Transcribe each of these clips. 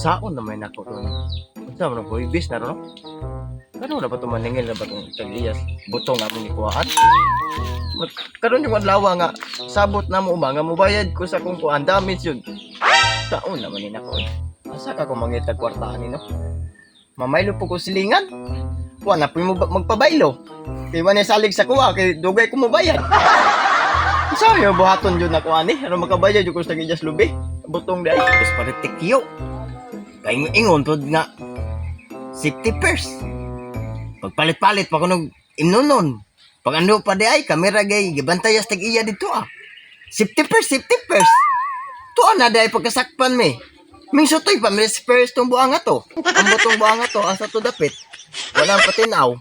Saon naman ako doon. Unsa man ko ibis na ron. Kano na ba ito maningil na ba itong tag-iyas? Butong nga mong ikuhaan. Karon yung adlaw nga, sabot na mo nga mo bayad ko sa kung kuhaan. Damage yun. Saon naman yun ako. Asa ka kung mangitag kwartaan nino? Mamaylo po ko silingan. Wala po mo magpabaylo. Kaya man salig sa kuha, kay dugay ko mo bayad. Sabi mo buhaton yun ako ani. Ano makabayad yung ko sa tag-iyas lubi? Butong dahil. Tapos paritikyo. Kaya ingon to nga. Safety first. Pagpalit-palit pa ko nung imnunon. Pag ano pa di ay, kamera gay, gibantayas tag-iya dito ah. Safety first. Tuan na di ay pagkasakpan me. Ming sutoy pa, may first tong buang ato. Ang butong buang ato, asa to dapit. Walang patinaw.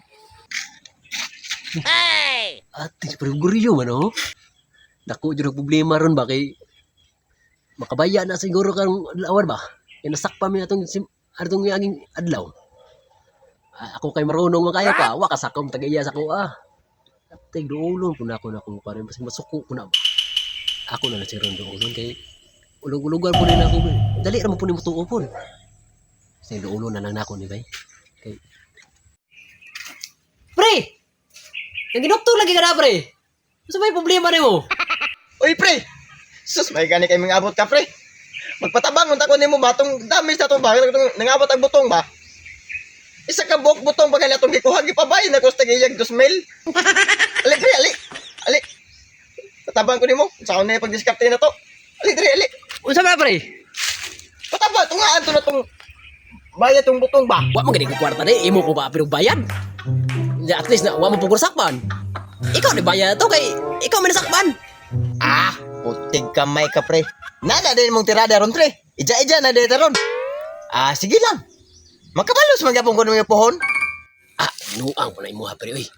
Hey! Ate, pero guriyo man oh. Naku, dyan ang problema ron ba kay makabaya na siguro kang lawan ba? Nasakpan mo na itong aging adlaw. Ako kay marunong makaya pa, wakasakom tagaya sa ko ah. Tig doolon ko na ako pare mas masuko ko na. Ako na si Ron doolon kay ulog-ulogan po rin ako. Dali ra mo po ni mutuo po. Sa doolon na lang nako ni bay. Kay Pre! Nagdoktor lagi ka na pre. Ano may problema nimo? Uy pre! Sus, may gani kay mga abot ka pre. Magpatabang unta ko nimo ba tong damage na to ba? Nangabot ang butong ba? Isa ka buok butong ba kanila itong gikuha, gipabayin na ko sa tagiyag 2,000. Ali, pre, ali. Patabang ko ni mo, sa ako na yung pag-discarte na to. Ali, pre, ali. Unsa ba pre? Patabang, tungaan to na itong bayad itong butong ba? Wa mo gani ko kwarta ni imo ko ba pero bayad. At least na wa mo pagkursakpan. Ikaw ni bayad to kay ikaw man nasakpan. Ah, putig kamay ka pre. Nana din mong tirada ron pre. Ija-ija na din ron. Ah, sige lang. Makabalos magyapon ko ng pohon. Nuang po na imuha pero uy.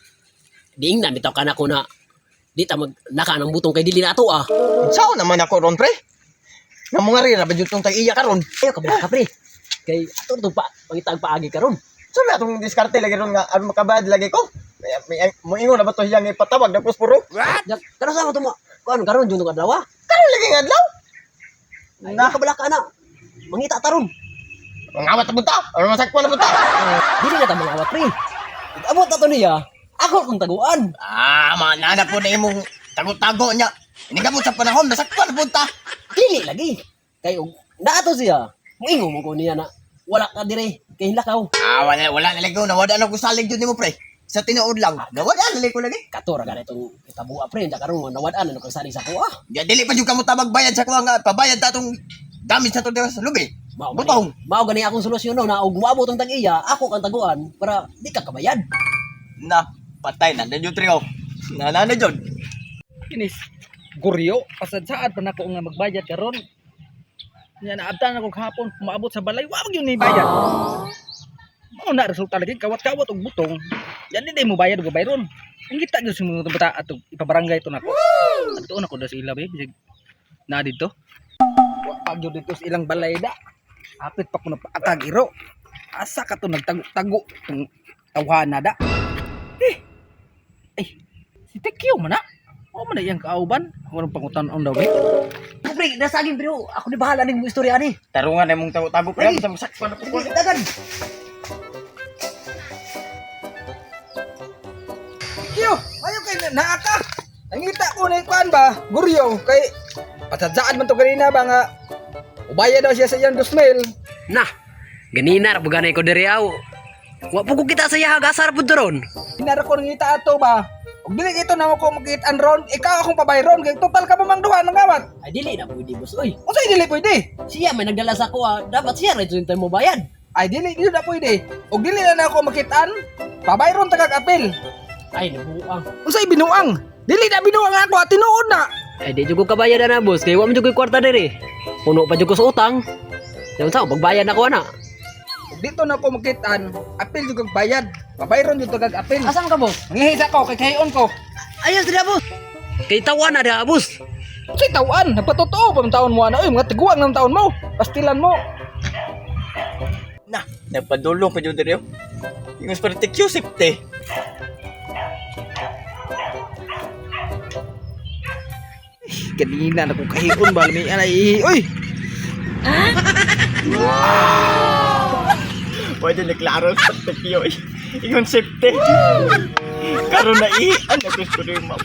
Diing na bitaw ka na ko na di ta magnaka ng butong kay dili na ato ah. Sao naman ako ron pre? Nga mga rin, rabad yung tag-iya ka ron. Ayaw ka ba ka pre? Kay ato to pa pangitag paagi ka ron. So may atong diskarte lagi ron nga ano makabad lagi ko. Mo ingon na ba to siyang ipatawag na puspuro? Jak kana sa mo to mo. Kuan karon jud nga adlaw. Karon lagi nga adlaw. Ay na kabala ka na. Mangita taron. Mangawat na punta. Ano masakpan na punta? Dili na ta mangawat pre. Abot na to niya. Ako kung taguan. Manana po na imong tago-tago niya. Inigabot sa panahon, nasakpan na punta. Dili lagi. Kay naato siya. Moingo mo ko niya na wala ka dire kay lakaw. Wala naligaw na wala na ko salig jud nimo pre. Sa tinuod lang. Nawala naligaw lagi. Katora ka na itong itabua pre. Hindi karoon nawadaan ano kang sali sa kuha. Ya dili pa jud kamo ta magbayad sa kuha nga pabayad ta tong damage na to sa lubi. Butong. Mao gani akong solusyon no na og moabot ang tag-iya, ako kang taguan para di ka kabayad. Na, patay na jud trio. Na jud. Kinis guryo pasadsaad pa nako nga magbayad karon. Nya naabtan ako kahapon maabot sa balay wa gyud ni bayad. Mao na resulta lagi kawat-kawat og butong. Yan di mo bayad og bayron. Ang kita gyud sa mga bata atong ipabarangay to nako. Adto na ko da sa ila be bisig na dito. Wa pa gyud dito sa ilang balay da. Apit pa ko na paakag iro. Asa ka to nagtago-tago tong tawhana da. Ay, si Tekyo man na. O man na iyang kaauban. Walang pangutan-on daw, be. Pre, nasagin pero ako ni bahala ning mo istorya ani. Tarungan na mong tago-tago pre sa masakpan na po. Dagan. Tekyo, ayo kay naaka. Nangita ko na ikuan ba? Guryo kay pasadsaan man to kanina ba nga ubaya daw siya sa iyang 2,000. Nah, ganina ra buganay ko diri aw. Wa po ko kita sa yaha gasar pud ron. Hinara ko nangita ato ba? Ug dili ito na ko makitaan ron, ikaw akong pabayron kay tupal ka pa mang duha nang awat. Ay dili na pwede boss oy. Unsay dili pwede? Siya may nagdala sa kuha, dapat siya ra jud mo bayad. Ay dili na pwede. Ug dili na ako makitaan, pabayron tagag apil. Ay nabuang. Unsay binuang? Dili na binuang ako at tinuod na. Ay di jud ko kabayad na boss, kay wa man jud ko kwarta diri. Puno pa jud ko sa utang. Daw sa pagbayad na ko ana. Ug dito na ako makitaan, apil jud kag bayad. Pabayron jud tagag apil. Asan ka boss? Mangihis ako kay kayon ko. Ayos dira boss. Kay tawan na dira boss. Unsay tawaan? Nagpatotoo pa man taon mo ana. Oy, mga tiguang ng taon mo. Pastilan mo. Na, nagpadulong pa jud trio. Yung sparte safety. Kanina na kong kahipon ba? May anay. Uy! Pwede na klaro sa tekyo. Ingon safety. Karon na ano gusto ko rin mo.